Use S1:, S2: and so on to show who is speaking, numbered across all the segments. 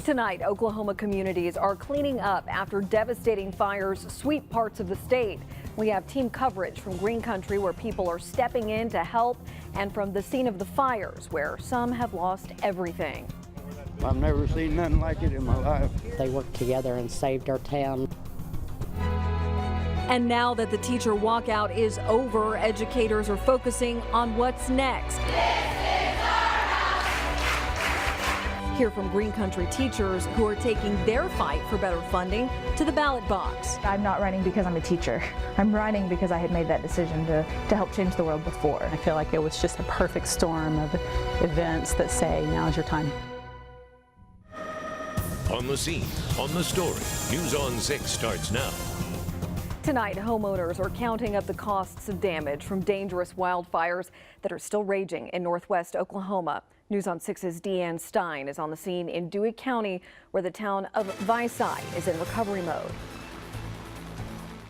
S1: Tonight, Oklahoma communities are cleaning up after devastating fires sweep parts of the state. We have team coverage from Green Country where people are stepping in to help, and from the scene of the fires where some have lost everything.
S2: I've never seen nothing like it in my life.
S3: They worked together and saved our town.
S1: And now that the teacher walkout is over, educators are focusing on what's next. Hear from Green Country teachers who are taking their fight for better funding to the ballot box.
S4: I'm not running because I'm a teacher. I'm running because I had made that decision to help change the world before.
S5: I feel like it was just a perfect storm of events that say now's your time.
S6: On the scene, on the story, News on 6 starts now.
S1: Tonight, homeowners are counting up the costs of damage from dangerous wildfires that are still raging in northwest Oklahoma. News on 6's Deanne Stein is on the scene in Dewey County, where the town of Visai is in recovery mode.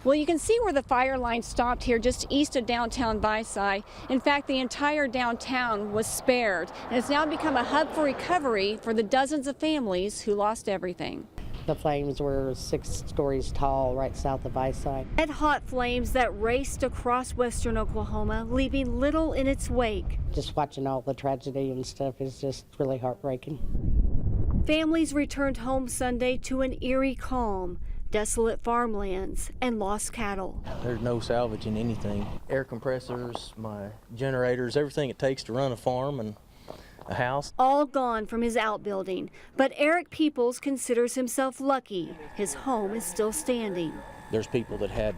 S7: Well, you can see where the fire line stopped here just east of downtown Visai. In fact, the entire downtown was spared, and it's now become a hub for recovery for the dozens of families who lost everything.
S3: The flames were 6 stories tall right south of Visai.
S7: Red hot flames that raced across western Oklahoma, leaving little in its wake.
S3: Just watching all the tragedy and stuff is just really heartbreaking.
S7: Families returned home Sunday to an eerie calm. Desolate farmlands and lost cattle.
S8: There's no salvaging anything. Air compressors, my generators, everything it takes to run a farm and a house.
S7: All gone from his outbuilding, but Eric Peoples considers himself lucky. His home is still standing.
S8: There's people that had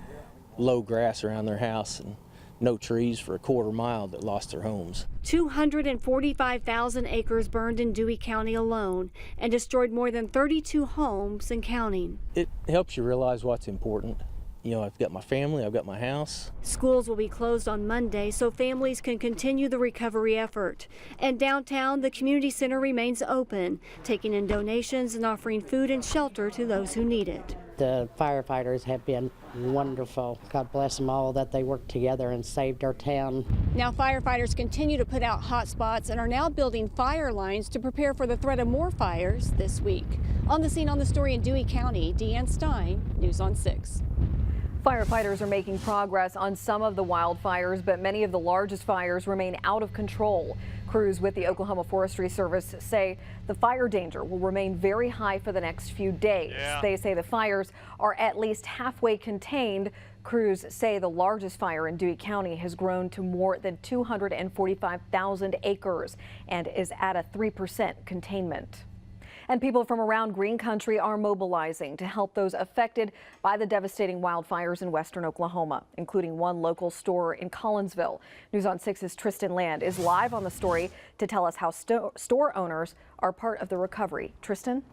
S8: low grass around their house and no trees for a quarter mile that lost their homes.
S7: 245,000 acres burned in Dewey County alone and destroyed more than 32 homes and counting.
S8: It helps you realize what's important. You know, I've got my family, I've got my house.
S7: Schools will be closed on Monday so families can continue the recovery effort. And downtown, the community center remains open, taking in donations and offering food and shelter to those who need it.
S3: The firefighters have been wonderful. God bless them all that they worked together and saved our town.
S7: Now firefighters continue to put out hot spots and are now building fire lines to prepare for the threat of more fires this week. On the scene, on the story in Dewey County, Deanne Stein, News on 6.
S1: Firefighters are making progress on some of the wildfires, but many of the largest fires remain out of control. Crews with the Oklahoma Forestry Service say the fire danger will remain very high for the next few days. They say the fires are at least halfway contained. Crews say the largest fire in Dewey County has grown to more than 245,000 acres and is at a 3% containment. And people from around Green Country are mobilizing to help those affected by the devastating wildfires in western Oklahoma, including one local store in Collinsville. News on 6's Tristan Land is live on the story to tell us how store owners are part of the recovery. Tristan?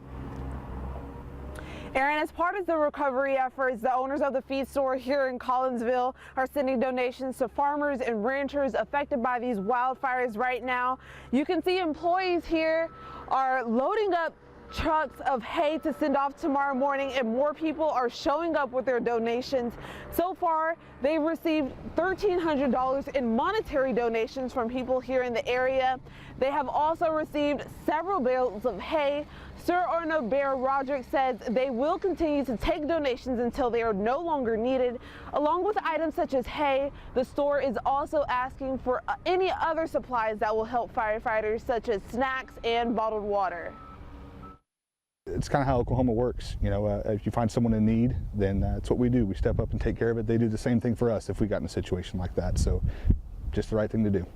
S9: Aaron, as part of the recovery efforts, the owners of the feed store here in Collinsville are sending donations to farmers and ranchers affected by these wildfires right now. You can see employees here are loading up trucks of hay to send off tomorrow morning, and more people are showing up with their donations. So far, they've received $1,300 in monetary donations from people here in the area. They have also received several bales of hay. Sir Arno Bear Roderick says they will continue to take donations until they are no longer needed. Along with items such as hay, the store is also asking for any other supplies that will help firefighters, such as snacks and bottled water.
S10: It's kind of how Oklahoma works. You know, if you find someone in need, then that's what we do. We step up and take care of it. They do the same thing for us if we got in a situation like that. So just the right thing to do.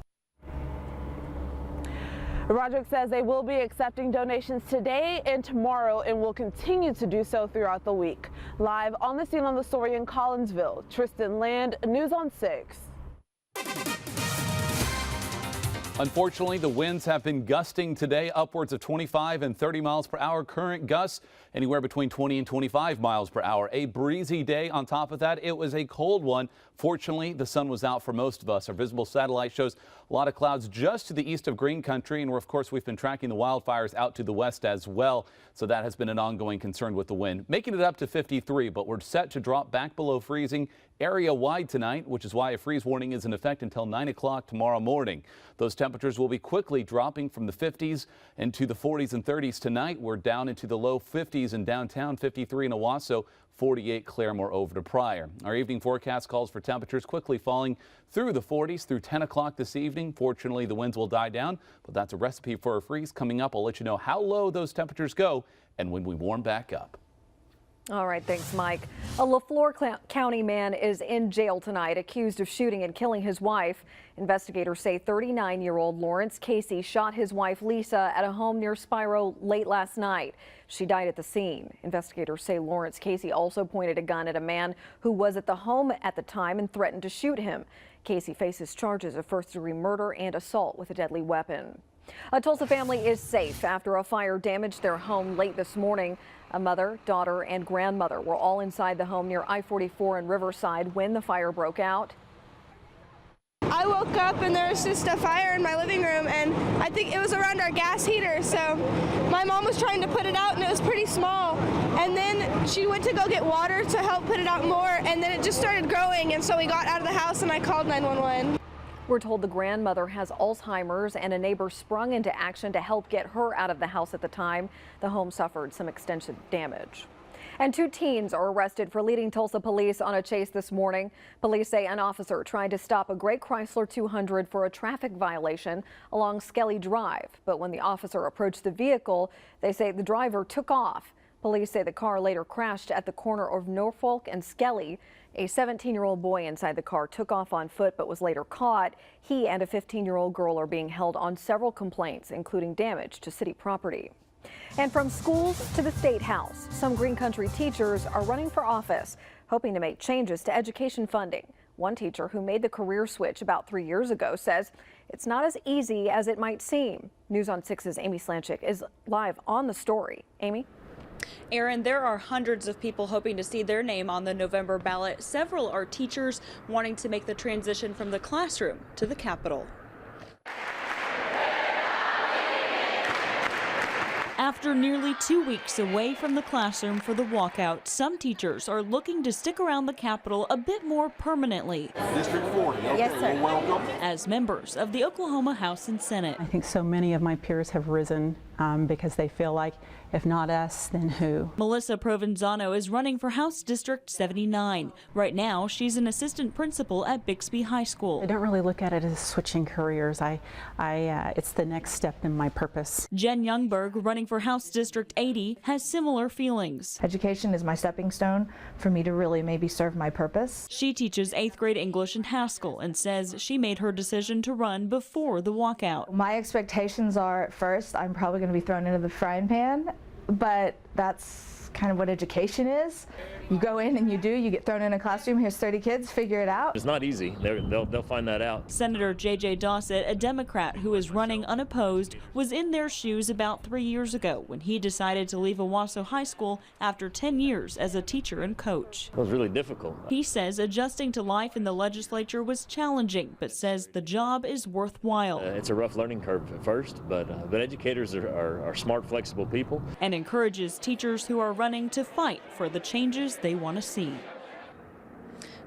S9: Roderick says they will be accepting donations today and tomorrow and will continue to do so throughout the week. Live on the scene on the story in Collinsville, Tristan Land, News on 6.
S11: Unfortunately, the winds have been gusting today, upwards of 25 and 30 miles per hour. Current gusts anywhere between 20 and 25 miles per hour. A breezy day. On top of that, it was a cold one Fortunately, the sun was out for most of us. Our visible satellite shows a lot of clouds just to the east of Green Country, and of course we've been tracking the wildfires out to the west as well, so that has been an ongoing concern with the wind. Making it up to 53, but we're set to drop back below freezing area-wide tonight, which is why a freeze warning is in effect until 9 o'clock tomorrow morning. Those temperatures will be quickly dropping from the 50s into the 40s and 30s tonight. We're down into the low 50s in downtown, 53 in Owasso, 48 Claremore over to Pryor. Our evening forecast calls for temperatures quickly falling through the 40s through 10 o'clock this evening. Fortunately, the winds will die down, but that's a recipe for a freeze. Coming up, I'll let you know how low those temperatures go and when we warm back up.
S1: All right, thanks, Mike. A LaFleur County man is in jail tonight, accused of shooting and killing his wife. Investigators say 39-year-old Lawrence Casey shot his wife Lisa at a home near Spiro late last night. She died at the scene. Investigators say Lawrence Casey also pointed a gun at a man who was at the home at the time and threatened to shoot him. Casey faces charges of first-degree murder and assault with a deadly weapon. A Tulsa family is safe after a fire damaged their home late this morning. A mother, daughter, and grandmother were all inside the home near I-44 in Riverside when the fire broke out.
S12: I woke up and there was just a fire in my living room, and I think it was around our gas heater. So my mom was trying to put it out and it was pretty small. And then she went to go get water to help put it out more, and then it just started growing. And so we got out of the house and I called 911.
S1: We're told the grandmother has Alzheimer's and a neighbor sprung into action to help get her out of the house at the time. The home suffered some extensive damage. And 2 teens are arrested for leading Tulsa police on a chase this morning. Police say an officer tried to stop a gray Chrysler 200 for a traffic violation along Skelly Drive. But when the officer approached the vehicle, they say the driver took off. Police say the car later crashed at the corner of Norfolk and Skelly. A 17-year-old boy inside the car took off on foot but was later caught. He and a 15-year-old girl are being held on several complaints, including damage to city property. And from schools to the State House, some Green Country teachers are running for office, hoping to make changes to education funding. One teacher who made the career switch about 3 years ago says it's not as easy as it might seem. News on 6's Amy Slanchik is live on the story. Amy?
S13: Aaron, there are hundreds of people hoping to see their name on the November ballot. Several are teachers wanting to make the transition from the classroom to the Capitol. After nearly 2 weeks away from the classroom for the walkout, some teachers are looking to stick around the Capitol a bit more permanently.
S14: District 40, okay, yes, sir. Well, welcome.
S13: As members of the Oklahoma House and Senate.
S5: I think so many of my peers have risen because they feel like if not us, then who?
S13: Melissa Provenzano is running for House District 79. Right now, she's an assistant principal at Bixby High School.
S5: I don't really look at it as switching careers. It's the next step in my purpose.
S13: Jen Youngberg, running for House District 80, has similar feelings.
S4: Education is my stepping stone for me to really maybe serve my purpose.
S13: She teaches 8th grade English in Haskell and says she made her decision to run before the walkout.
S4: My expectations are, at first, I'm probably going to be thrown into the frying pan. But that's kind of what education is. You go in and you get thrown in a classroom, here's 30 kids, figure it out.
S15: It's not easy. They'll find that out.
S13: Senator J.J. Dossett, a Democrat who is running unopposed, was in their shoes about 3 years ago when he decided to leave Owasso High School after 10 years as a teacher and coach.
S15: It was really difficult.
S13: He says adjusting to life in the legislature was challenging, but says the job is worthwhile.
S15: It's a rough learning curve at first, but educators are smart, flexible people.
S13: And encourages teachers who are running to fight for the changes they want to see.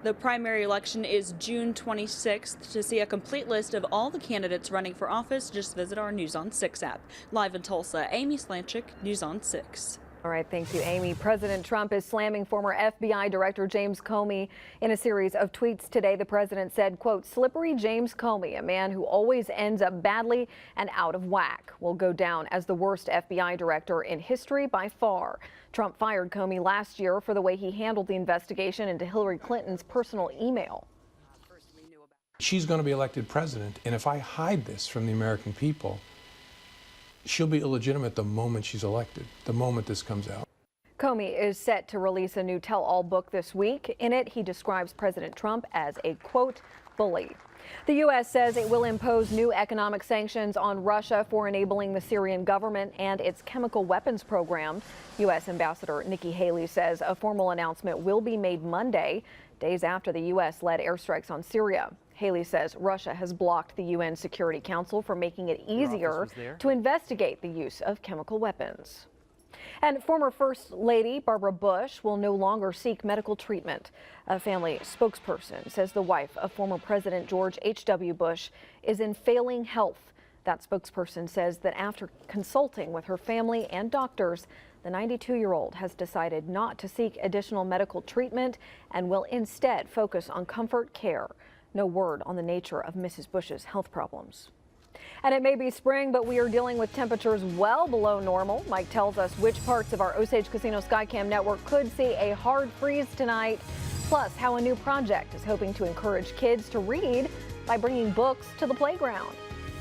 S13: The primary election is June 26th. To see a complete list of all the candidates running for office, just visit our News on 6 app. Live in Tulsa, Amy Slanchik, News on 6.
S1: All right, thank you, Amy. President Trump is slamming former FBI Director James Comey in a series of tweets today. The president said, quote, "Slippery James Comey, a man who always ends up badly and out of whack, will go down as the worst FBI director in history by far." Trump fired Comey last year for the way he handled the investigation into Hillary Clinton's personal email.
S16: She's going to be elected president, and if I hide this from the American people, she'll be illegitimate the moment she's elected, the moment this comes out.
S1: Comey is set to release a new tell-all book this week. In it, he describes President Trump as a, quote, fully. The U.S. says it will impose new economic sanctions on Russia for enabling the Syrian government and its chemical weapons program. U.S. Ambassador Nikki Haley says a formal announcement will be made Monday, days after the U.S. led airstrikes on Syria. Haley says Russia has blocked the UN Security Council from making it easier to investigate the use of chemical weapons. And former First Lady Barbara Bush will no longer seek medical treatment. A family spokesperson says the wife of former President George H.W. Bush is in failing health. That spokesperson says that after consulting with her family and doctors, the 92-year-old has decided not to seek additional medical treatment and will instead focus on comfort care. No word on the nature of Mrs. Bush's health problems. And it may be spring, but we are dealing with temperatures well below normal. Mike tells us which parts of our Osage Casino Skycam network could see a hard freeze tonight, plus how a new project is hoping to encourage kids to read by bringing books to the playground.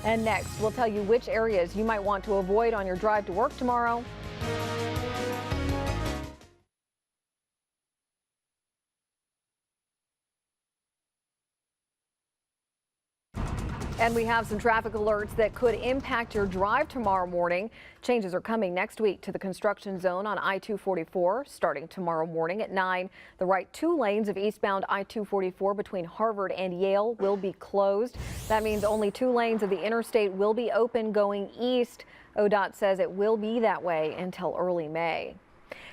S1: And next, we'll tell you which areas you might want to avoid on your drive to work tomorrow. And we have some traffic alerts that could impact your drive tomorrow morning. Changes are coming next week to the construction zone on I-244 starting tomorrow morning at 9. The right 2 lanes of eastbound I-244 between Harvard and Yale will be closed. That means only 2 lanes of the interstate will be open going east. ODOT says it will be that way until early May.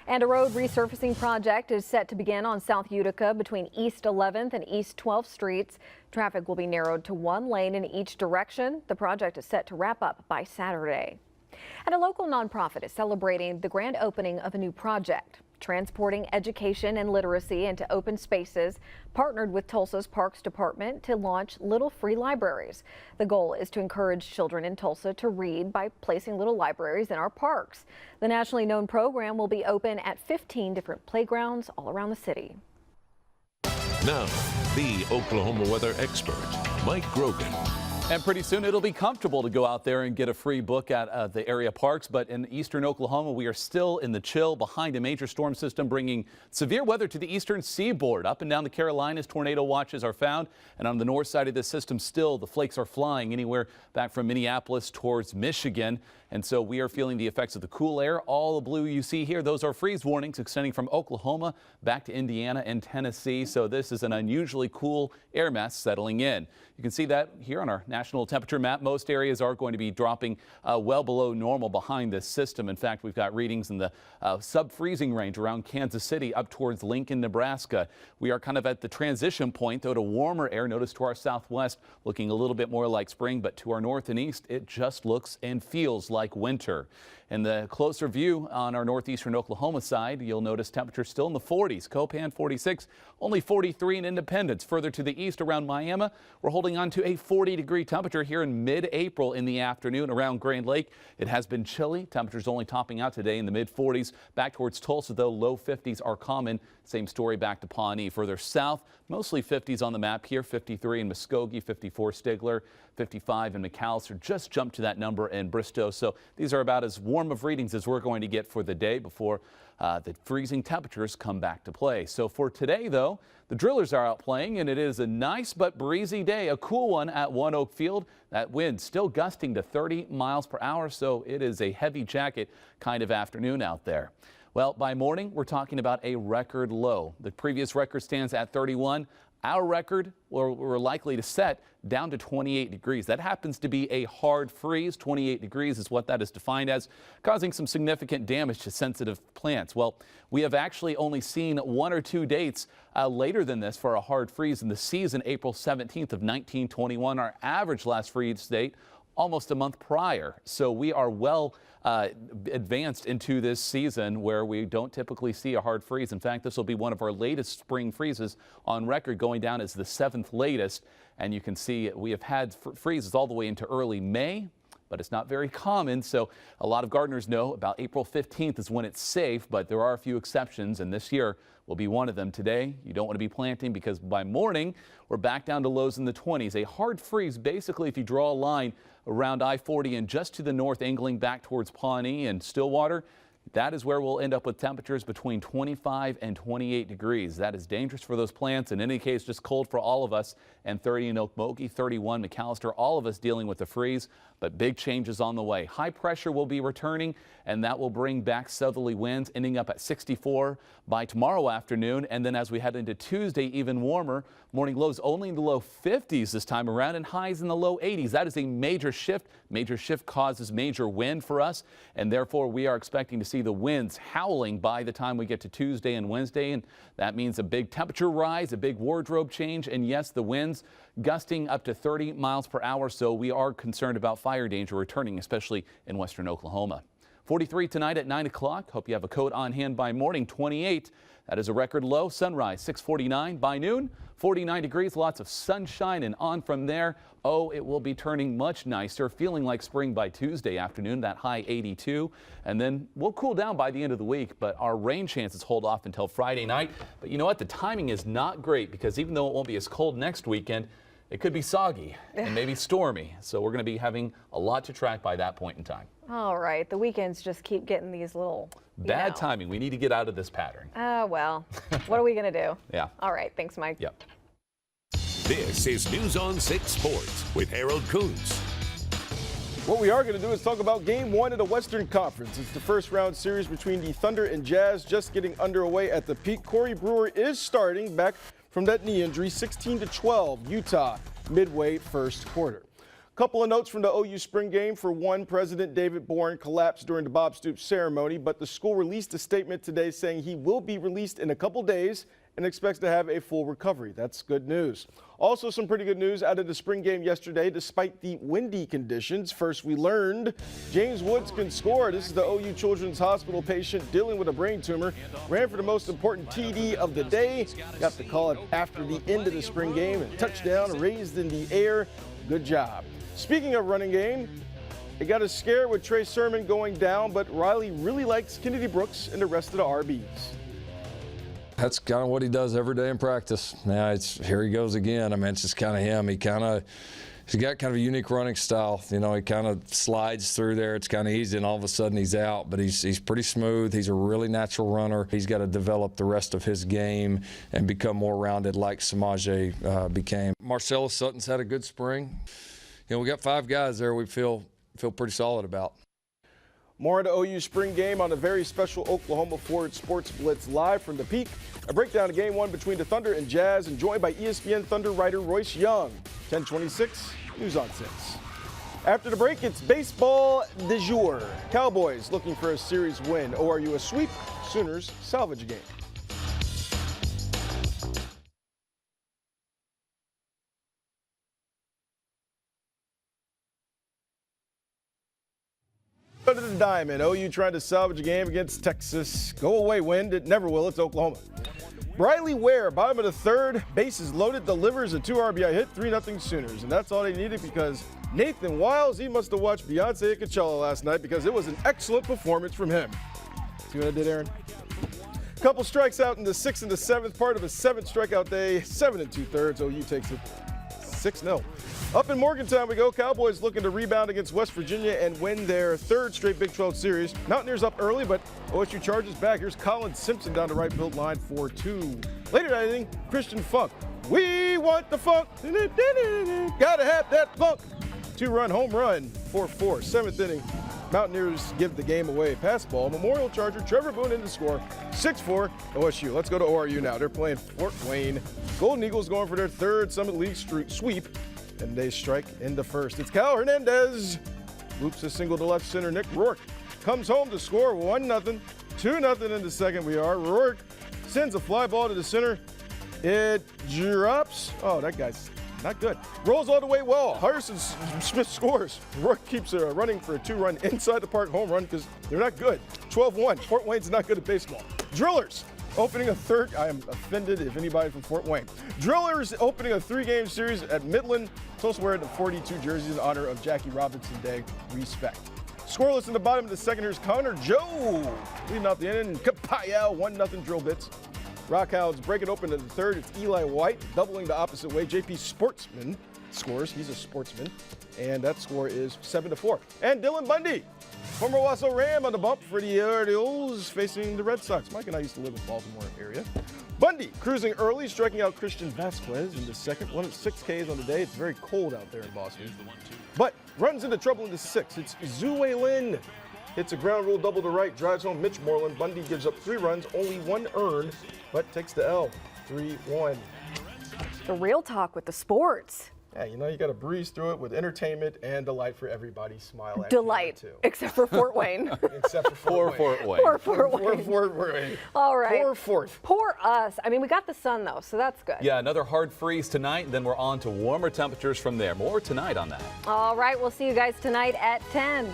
S1: And a road resurfacing project is set to begin on South Utica between East 11th and East 12th Streets. Traffic will be narrowed to 1 lane in each direction. The project is set to wrap up by Saturday. And a local nonprofit is celebrating the grand opening of a new project, transporting education and literacy into open spaces, partnered with Tulsa's Parks Department to launch Little Free Libraries. The goal is to encourage children in Tulsa to read by placing little libraries in our parks. The nationally known program will be open at 15 different playgrounds all around the city.
S6: Now, the Oklahoma weather expert, Mike Grogan.
S11: And pretty soon it'll be comfortable to go out there and get a free book at the area parks. But in eastern Oklahoma, we are still in the chill behind a major storm system bringing severe weather to the eastern seaboard. Up and down the Carolinas, tornado watches are found. And on the north side of this system, still the flakes are flying anywhere back from Minneapolis towards Michigan. And so we are feeling the effects of the cool air. All the blue you see here, those are freeze warnings extending from Oklahoma back to Indiana and Tennessee. So this is an unusually cool air mass settling in. You can see that here on our national temperature map. Most areas are going to be dropping well below normal behind this system. In fact, we've got readings in the sub-freezing range around Kansas City up towards Lincoln, Nebraska. We are kind of at the transition point, though, to warmer air. Notice to our southwest looking a little bit more like spring, but to our north and east, it just looks and feels like winter. And the closer view on our northeastern Oklahoma side, you'll notice temperatures still in the 40s. Copan 46, only 43 in Independence. Further to the east around Miami, we're holding on to a 40-degree temperature here in mid-April in the afternoon around Grand Lake. It has been chilly. Temperatures only topping out today in the mid-40s. Back towards Tulsa, though, low 50s are common. Same story back to Pawnee. Further south, mostly 50s on the map here. 53 in Muskogee, 54 Stigler, 55 in McAllister. Just jumped to that number in Bristow. So these are about as warm of readings as we're going to get for the day before the freezing temperatures come back to play. So for today, though, the drillers are out playing, and it is a nice but breezy day, a cool one at One Oak Field. That wind still gusting to 30 miles per hour, so it is a heavy jacket kind of afternoon out there. Well, by morning, we're talking about a record low. The previous record stands at 31. Our record, we're likely to set down to 28 degrees. That happens to be a hard freeze. 28 degrees is what that is defined as, causing some significant damage to sensitive plants. Well, we have actually only seen 1 or 2 dates later than this for a hard freeze in the season, April 17th of 1921. Our average last freeze date almost a month prior. So we are well advanced into this season where we don't typically see a hard freeze. In fact, this will be one of our latest spring freezes on record, going down as the 7th latest. And you can see we have had freezes all the way into early May, but it's not very common. So a lot of gardeners know about April 15th is when it's safe, but there are a few exceptions, and this year will be one of them. Today, you don't want to be planting because by morning, we're back down to lows in the 20s. A hard freeze, basically, if you draw a line around I-40 and just to the north, angling back towards Pawnee and Stillwater, That is where we'll end up with temperatures between 25 and 28 degrees. That is dangerous for those plants. In any case, just cold for all of us. And 30 in Okmulgee, 31 McAllister, all of us dealing with the freeze, but big changes on the way. High pressure will be returning, and that will bring back southerly winds, ending up at 64 by tomorrow afternoon. And then as we head into Tuesday, even warmer. Morning lows only in the low 50s this time around, and highs in the low 80s. That is a major shift. Major shift causes major wind for us, and therefore we are expecting to see the winds howling by the time we get to Tuesday and Wednesday, and that means a big temperature rise, a big wardrobe change, and yes, the winds gusting up to 30 miles per hour. So we are concerned about fire danger returning, especially in western Oklahoma. 43 tonight at 9 o'clock. Hope you have a coat on hand by morning. 28. That is a record low. Sunrise 6:49 by noon. 49 degrees, lots of sunshine, and on from there, oh, it will be turning much nicer, feeling like spring by Tuesday afternoon, that high 82. And then we'll cool down by the end of the week, but our rain chances hold off until Friday night. But you know what? The timing is not great, because even though it won't be as cold next weekend, it could be soggy and maybe stormy. So we're going to be having a lot to track by that point in time.
S1: All right. The weekends just keep getting these little
S11: bad timing. We need to get out of this pattern.
S1: Well, what are we going to do?
S11: Yeah.
S1: All right. Thanks, Mike.
S11: Yep.
S6: This is News on 6 Sports with Harold Kuntz.
S17: What we are going to do is talk about Game 1 of the Western Conference. It's the first round series between the Thunder and Jazz, just getting underway at the peak. Corey Brewer is starting back from that knee injury. 16-12, Utah, midway first quarter. Couple of notes from the OU spring game. For one, President David Bourne collapsed during the Bob Stoops ceremony, but the school released a statement today saying he will be released in a couple days and expects to have a full recovery. That's good news. Also, some pretty good news out of the spring game yesterday, despite the windy conditions. First, we learned James Woods can score. This is the OU Children's Hospital patient dealing with a brain tumor. Ran for the most important TD of the day. Got the call it after the end of the spring game, and touchdown raised in the air. Good job. Speaking of running game, it got a scare with Trey Sermon going down, but Riley really likes Kennedy Brooks and the rest of the RBs.
S18: That's kind of what he does every day in practice. Now here he goes again. I mean, it's just kind of him. He's got kind of a unique running style. You know, he kind of slides through there. It's kind of easy, and all of a sudden he's out. But he's pretty smooth. He's a really natural runner. He's got to develop the rest of his game and become more rounded like Samaje became. Marcellus Sutton's had a good spring. You know, we got 5 guys there we feel pretty solid about.
S17: More of the OU spring game on a very special Oklahoma Forward Sports Blitz live from the peak. A breakdown of Game 1 between the Thunder and Jazz, and joined by ESPN Thunder writer Royce Young. 10:26, News on 6. After the break, it's baseball du jour. Cowboys looking for a series win. ORU a sweep, Sooners salvage a game. Go to the Diamond. OU trying to salvage a game against Texas. Go away, wind. It never will. It's Oklahoma. Briley Ware, bottom of the third, bases loaded, delivers a 2 RBI hit, 3-0 Sooners. And that's all they needed, because Nathan Wiles, he must have watched Beyonce at Coachella last night, because it was an excellent performance from him. See what I did, Aaron? Couple strikes out in the 6th and the 7th, part of a 7th strikeout day, 7 2/3. OU takes it 6-0. Up in Morgantown we go. Cowboys looking to rebound against West Virginia and win their 3rd straight Big 12 series. Mountaineers up early, but OSU charges back. Here's Colin Simpson down the right field line for 2. Later that inning, Christian Funk. We want the funk. Gotta have that funk. 2-run home run, 4-4. 7th inning, Mountaineers give the game away. Pass ball, Memorial Charger, Trevor Boone in the score, 6-4 OSU. Let's go to ORU now. They're playing Fort Wayne. Golden Eagles going for their 3rd Summit League sweep, and they strike in the 1st. It's Cal Hernandez. Loops a single to left center. Nick Rourke comes home to score 1-0. 2-0 in the 2nd. Rourke sends a fly ball to the center. It drops. Oh, that guy's not good. Rolls all the way well. Harrison Smith scores. Rourke keeps running for a 2-run inside the park home run, because they're not good. 12-1. Fort Wayne's not good at baseball. Drillers opening a 3rd. I am offended if anybody from Fort Wayne. Drillers opening a 3-game series at Midland. Tulsa wearing the 42 jerseys in honor of Jackie Robinson Day. Respect. Scoreless in the bottom of the 2nd. Here's Connor Joe leading off the inning. Kapayao, 1-0 drill bits. Rockhounds break it open to the 3rd. It's Eli White doubling the opposite way. JP Sportsman scores. He's a sportsman. And that score is 7-4. And Dylan Bundy Former Wausau Ram on the bump for the Orioles facing the Red Sox. Mike and I used to live in the Baltimore area. Bundy cruising early, striking out Christian Vasquez in the second. 1 of 6 Ks on the day. It's very cold out there in Boston. But runs into trouble in the 6th. It's Zue Lin. Hits a ground rule double to right, drives home Mitch Moreland. Bundy gives up 3 runs, only 1 earned, but takes the L. 3-1.
S1: The real talk with the sports.
S17: Yeah, you know, you got to breeze through it with entertainment and delight for everybody. Smile at
S1: Delight, except for Fort Wayne.
S17: Except for
S11: Fort Wayne.
S1: Poor Fort Wayne.
S17: Fort Wayne.
S1: All right.
S17: Poor Fourth.
S1: Poor us. I mean, we got the sun, though, so that's good.
S11: Yeah, another hard freeze tonight, then we're on to warmer temperatures from there. More tonight on that.
S1: All right, we'll see you guys tonight at 10.